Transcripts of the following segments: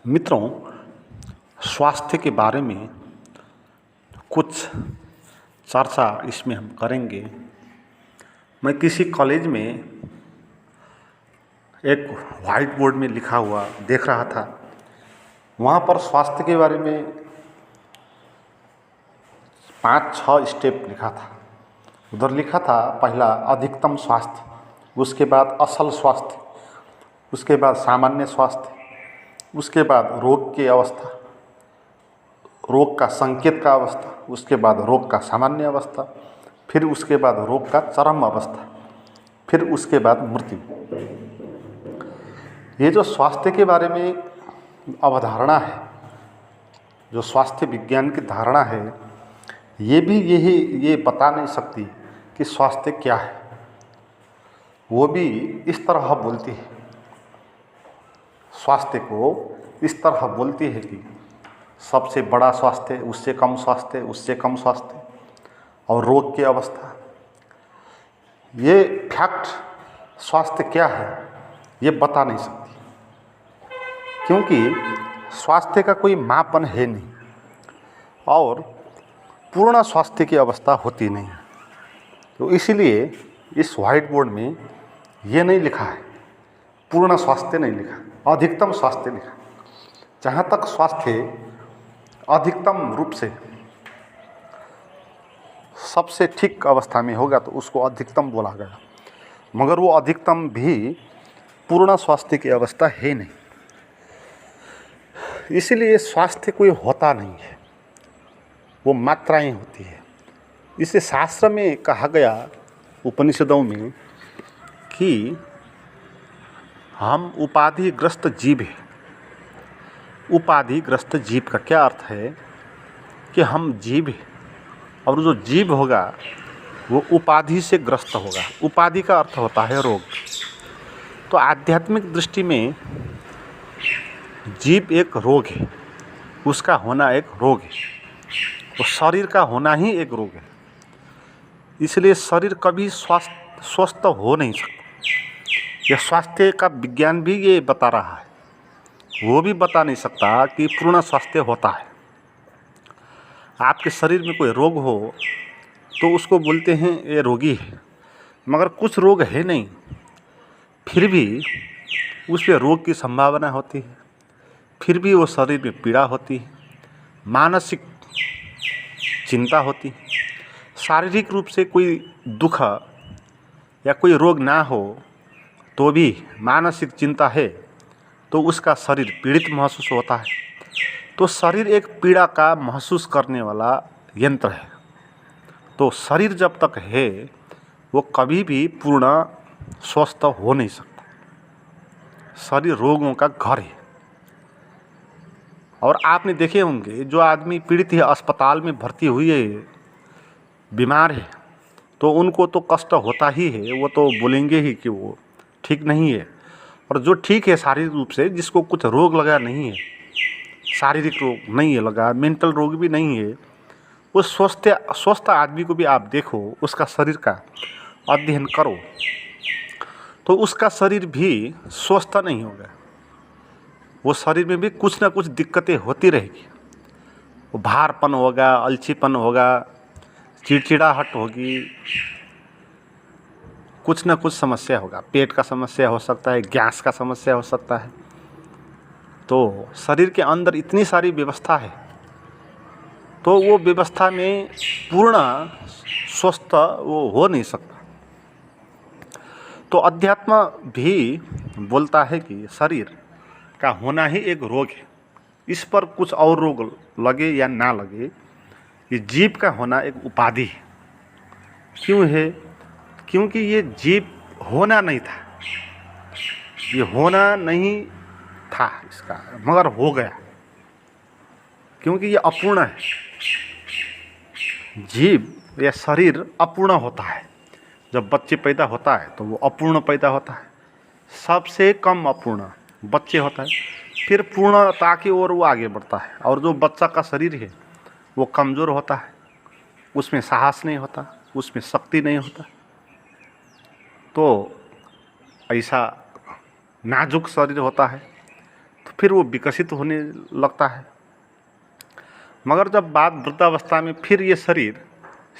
मित्रों, स्वास्थ्य के बारे में कुछ चर्चा इसमें हम करेंगे। मैं किसी कॉलेज में एक वाइट बोर्ड में लिखा हुआ देख रहा था। वहाँ पर स्वास्थ्य के बारे में 5-6 स्टेप लिखा था। उधर लिखा था पहला अधिकतम स्वास्थ्य, उसके बाद असल स्वास्थ्य, उसके बाद सामान्य स्वास्थ्य, उसके बाद रोग की अवस्था, रोग का संकेत का अवस्था, उसके बाद रोग का सामान्य अवस्था, फिर उसके बाद रोग का चरम अवस्था, फिर उसके बाद मृत्यु। ये जो स्वास्थ्य के बारे में अवधारणा है, जो स्वास्थ्य विज्ञान की धारणा है, ये बता नहीं सकती कि स्वास्थ्य क्या है। वो भी इस तरह बोलती है, स्वास्थ्य को इस तरह बोलती है कि सबसे बड़ा स्वास्थ्य, उससे कम स्वास्थ्य, उससे कम स्वास्थ्य और रोग की अवस्था। ये फैक्ट स्वास्थ्य क्या है ये बता नहीं सकती, क्योंकि स्वास्थ्य का कोई मापन है नहीं और पूर्ण स्वास्थ्य की अवस्था होती नहीं। तो इसीलिए इस व्हाइट बोर्ड में ये नहीं लिखा है, पूर्ण स्वास्थ्य नहीं लिखा, अधिकतम स्वास्थ्य लिखा। जहाँ तक स्वास्थ्य अधिकतम रूप से सबसे ठीक अवस्था में होगा तो उसको अधिकतम बोला गया, मगर वो अधिकतम भी पूर्ण स्वास्थ्य की अवस्था है नहीं। इसीलिए स्वास्थ्य कोई होता नहीं है, वो मात्राएं होती है। इसे शास्त्र में कहा गया, उपनिषदों में, कि हम उपाधिग्रस्त जीव हैं। उपाधिग्रस्त जीव का क्या अर्थ है कि हम जीव हैं और जो जीव होगा वो उपाधि से ग्रस्त होगा। उपाधि का अर्थ होता है रोग। तो आध्यात्मिक दृष्टि में जीव एक रोग है, उसका होना एक रोग है, तो शरीर का होना ही एक रोग है। इसलिए शरीर कभी स्वस्थ हो नहीं सकता। यह स्वास्थ्य का विज्ञान भी ये बता रहा है, वो भी बता नहीं सकता कि पूर्ण स्वास्थ्य होता है। आपके शरीर में कोई रोग हो तो उसको बोलते हैं ये रोगी है, मगर कुछ रोग है नहीं, फिर भी उस पर रोग की संभावना होती है, फिर भी वो शरीर में पीड़ा होती है, मानसिक चिंता होती है। शारीरिक रूप से कोई दुख या कोई रोग ना हो तो भी मानसिक चिंता है तो उसका शरीर पीड़ित महसूस होता है। तो शरीर एक पीड़ा का महसूस करने वाला यंत्र है। तो शरीर जब तक है वो कभी भी पूर्ण स्वस्थ हो नहीं सकता। शरीर रोगों का घर है। और आपने देखे होंगे, जो आदमी पीड़ित है, अस्पताल में भर्ती हुई है, बीमार है, तो उनको तो कष्ट होता ही है, वो तो बोलेंगे ही कि वो ठीक नहीं है। और जो ठीक है शारीरिक रूप से, जिसको कुछ रोग लगा नहीं है, शारीरिक रोग नहीं है लगा, मेंटल रोग भी नहीं है, उस स्वस्थ आदमी को भी आप देखो, उसका शरीर का अध्ययन करो तो उसका शरीर भी स्वस्थ नहीं होगा। वो शरीर में भी कुछ ना कुछ दिक्कतें होती रहेगी। वो भारपन होगा, अलसीपन होगा, चिड़चिड़ाहट होगी, कुछ ना कुछ समस्या होगा। पेट का समस्या हो सकता है, गैस का समस्या हो सकता है। तो शरीर के अंदर इतनी सारी व्यवस्था है, तो वो व्यवस्था में पूर्ण स्वस्थ वो हो नहीं सकता। तो अध्यात्म भी बोलता है कि शरीर का होना ही एक रोग है। इस पर कुछ और रोग लगे या ना लगे, ये जीव का होना एक उपाधि है। क्यों है? क्योंकि ये जीव होना नहीं था, ये होना नहीं था इसका, मगर हो गया, क्योंकि ये अपूर्ण है। जीव या शरीर अपूर्ण होता है। जब बच्चे पैदा होता है तो वो अपूर्ण पैदा होता है, सबसे कम अपूर्ण बच्चे होता है, फिर पूर्णता की ओर वो आगे बढ़ता है। और जो बच्चा का शरीर है वो कमज़ोर होता है, उसमें साहस नहीं होता, उसमें शक्ति नहीं होता। तो ऐसा नाजुक शरीर होता है, तो फिर वो विकसित होने लगता है। मगर जब बात वृद्धावस्था में, फिर ये शरीर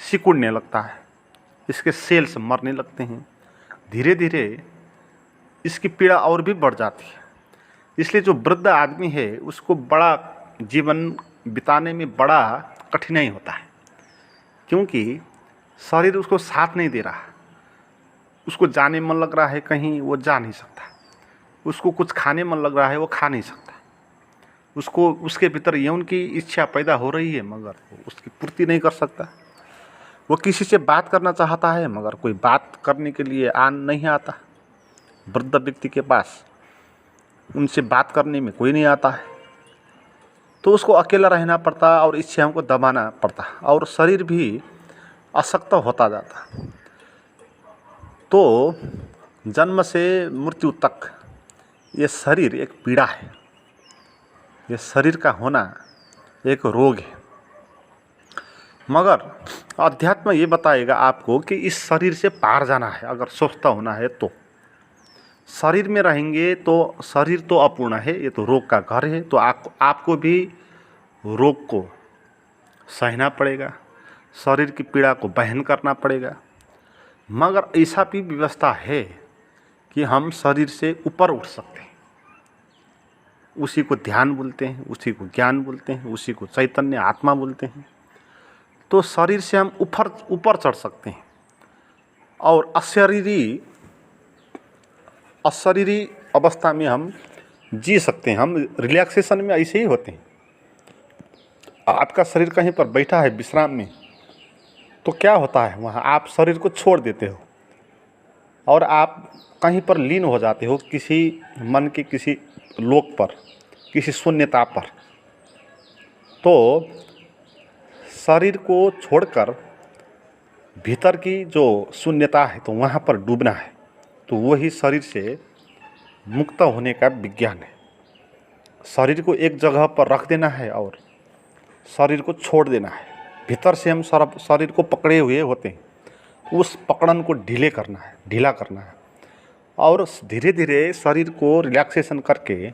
सिकुड़ने लगता है, इसके सेल्स मरने लगते हैं, धीरे धीरे इसकी पीड़ा और भी बढ़ जाती है। इसलिए जो वृद्ध आदमी है उसको बड़ा जीवन बिताने में बड़ा कठिनाई होता है, क्योंकि शरीर उसको साथ नहीं दे रहा। उसको जाने मन लग रहा है कहीं, वो जा नहीं सकता। उसको कुछ खाने मन लग रहा है, वो खा नहीं सकता। उसको उसके भीतर यौन की इच्छा पैदा हो रही है, मगर वो उसकी पूर्ति नहीं कर सकता। वो किसी से बात करना चाहता है, मगर कोई बात करने के लिए नहीं आता। वृद्ध व्यक्ति के पास उनसे बात करने में कोई नहीं आता है, तो उसको अकेला रहना पड़ता और इच्छाओं को दबाना पड़ता, और शरीर भी अशक्त होता जाता। तो जन्म से मृत्यु तक ये शरीर एक पीड़ा है, ये शरीर का होना एक रोग है। मगर अध्यात्म ये बताएगा आपको कि इस शरीर से पार जाना है। अगर स्वस्थ होना है तो शरीर में रहेंगे तो शरीर तो अपूर्ण है, ये तो रोग का घर है। तो आपको भी रोग को सहना पड़ेगा, शरीर की पीड़ा को वहन करना पड़ेगा। मगर ऐसा भी व्यवस्था है कि हम शरीर से ऊपर उठ सकते हैं। उसी को ध्यान बोलते हैं, उसी को ज्ञान बोलते हैं, उसी को चैतन्य आत्मा बोलते हैं। तो शरीर से हम ऊपर चढ़ सकते हैं और अशरीरी अवस्था में हम जी सकते हैं। हम रिलैक्सेशन में ऐसे ही होते हैं। आपका शरीर कहीं पर बैठा है विश्राम में, तो क्या होता है वहाँ, आप शरीर को छोड़ देते हो और आप कहीं पर लीन हो जाते हो, किसी मन के किसी लोक पर, किसी शून्यता पर। तो शरीर को छोड़कर भीतर की जो शून्यता है, तो वहाँ पर डूबना है। तो वही शरीर से मुक्त होने का विज्ञान है। शरीर को एक जगह पर रख देना है और शरीर को छोड़ देना है। भीतर से हम शरीर को पकड़े हुए होते हैं, उस पकड़न को ढीला करना है और धीरे धीरे शरीर को रिलैक्सेशन करके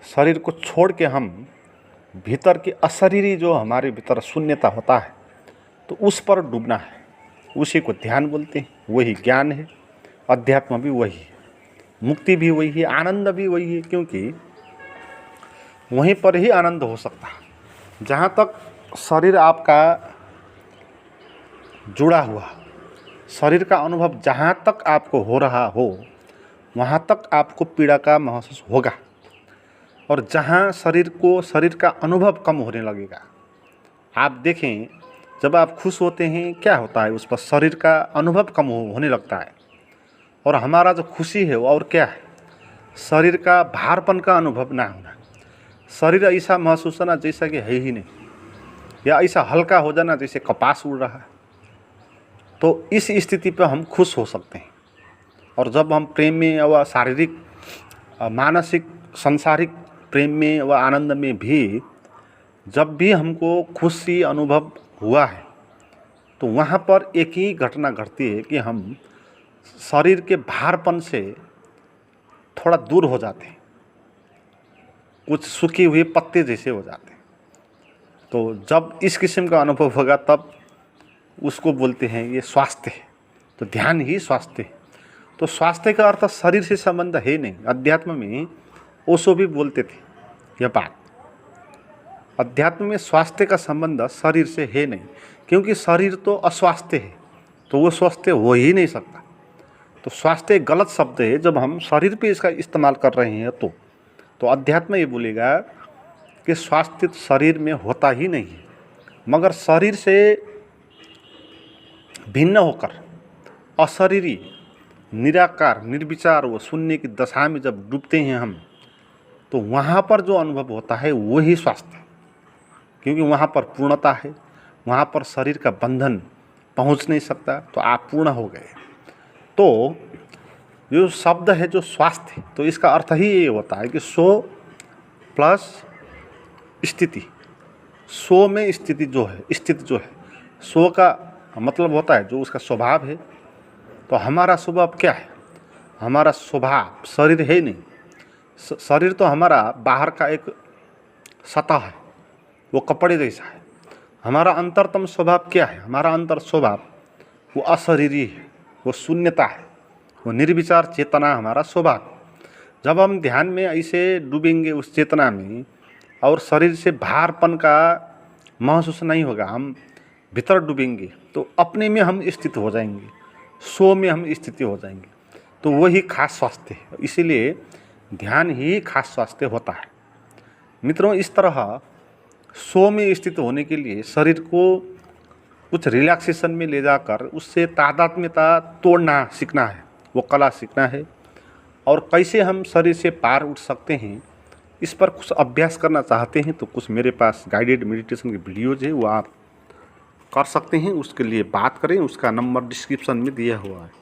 शरीर को छोड़ के हम भीतर की अशरीरी जो हमारे भीतर शून्यता होता है, तो उस पर डूबना है। उसी को ध्यान बोलते हैं, वही ज्ञान है। अध्यात्म भी वही है, मुक्ति भी वही है, आनंद भी वही है, क्योंकि वहीं पर ही आनंद हो सकता है जहाँ तक शरीर आपका जुड़ा हुआ, शरीर का अनुभव जहाँ तक आपको हो रहा हो, वहाँ तक आपको पीड़ा का महसूस होगा। और जहाँ शरीर का अनुभव कम होने लगेगा, आप देखें जब आप खुश होते हैं क्या होता है, उस पर शरीर का अनुभव कम होने लगता है। और हमारा जो खुशी है वो और क्या है, शरीर का भारपन का अनुभव ना होना। शरीर ऐसा महसूस होना जैसा कि है ही नहीं, या ऐसा हल्का हो जाना जैसे कपास उड़ रहा है। तो इस स्थिति पर हम खुश हो सकते हैं। और जब हम प्रेम में व शारीरिक, मानसिक, सांसारिक प्रेम में व आनंद में भी जब भी हमको खुशी अनुभव हुआ है, तो वहाँ पर एक ही घटना घटती है कि हम शरीर के भारपन से थोड़ा दूर हो जाते हैं, कुछ सूखे हुए पत्ते जैसे हो जाते हैं। तो जब इस किस्म का अनुभव होगा तब उसको बोलते हैं ये स्वास्थ्य है। तो ध्यान ही स्वास्थ्य है। तो स्वास्थ्य का अर्थ शरीर से संबंध है नहीं। अध्यात्म में ओशो भी बोलते थे यह बात। अध्यात्म में स्वास्थ्य का संबंध शरीर से है नहीं, क्योंकि शरीर तो अस्वास्थ्य है, तो वो स्वस्थ हो ही नहीं सकता। तो स्वास्थ्य एक गलत शब्द है जब हम शरीर पे इसका इस्तेमाल कर रहे हैं। तो अध्यात्म ये बोलेगा कि स्वास्थ्य शरीर में होता ही नहीं है, मगर शरीर से भिन्न होकर अशरीरी, निराकार, निर्विचार व शून्य की दशा में जब डूबते हैं हम, तो वहाँ पर जो अनुभव होता है वही स्वास्थ्य है। क्योंकि वहाँ पर पूर्णता है, वहाँ पर शरीर का बंधन पहुँच नहीं सकता, तो आप पूर्ण हो गए। तो जो शब्द है जो स्वास्थ्य, तो इसका अर्थ ही ये होता है कि सो प्लस स्थिति। सो में स्थिति जो है, स्थिति जो है, सो का मतलब होता है जो उसका स्वभाव है। तो हमारा स्वभाव क्या है, हमारा स्वभाव शरीर है नहीं। शरीर तो हमारा बाहर का एक सतह है, वो कपड़े जैसा है। हमारा अंतरतम स्वभाव क्या है? हमारा अंतर स्वभाव वो अशरीरी है, वो शून्यता है, वो निर्विचार चेतना हमारा स्वभाव। जब हम ध्यान में ऐसे डूबेंगे उस चेतना में और शरीर से भारपन का महसूस नहीं होगा, हम भीतर डूबेंगे तो अपने में हम स्थित हो जाएंगे, सो में हम स्थिति हो जाएंगे। तो वही खास स्वास्थ्य है। इसीलिए ध्यान ही खास स्वास्थ्य होता है। मित्रों, इस तरह सो में स्थित होने के लिए शरीर को कुछ रिलैक्सेशन में ले जाकर उससे तादात्म्यता तोड़ना सीखना है, वो कला सीखना है। और कैसे हम शरीर से पार उठ सकते हैं, इस पर कुछ अभ्यास करना चाहते हैं तो कुछ मेरे पास गाइडेड मेडिटेशन की वीडियोज़ है, वो आप कर सकते हैं। उसके लिए बात करें, उसका नंबर डिस्क्रिप्शन में दिया हुआ है।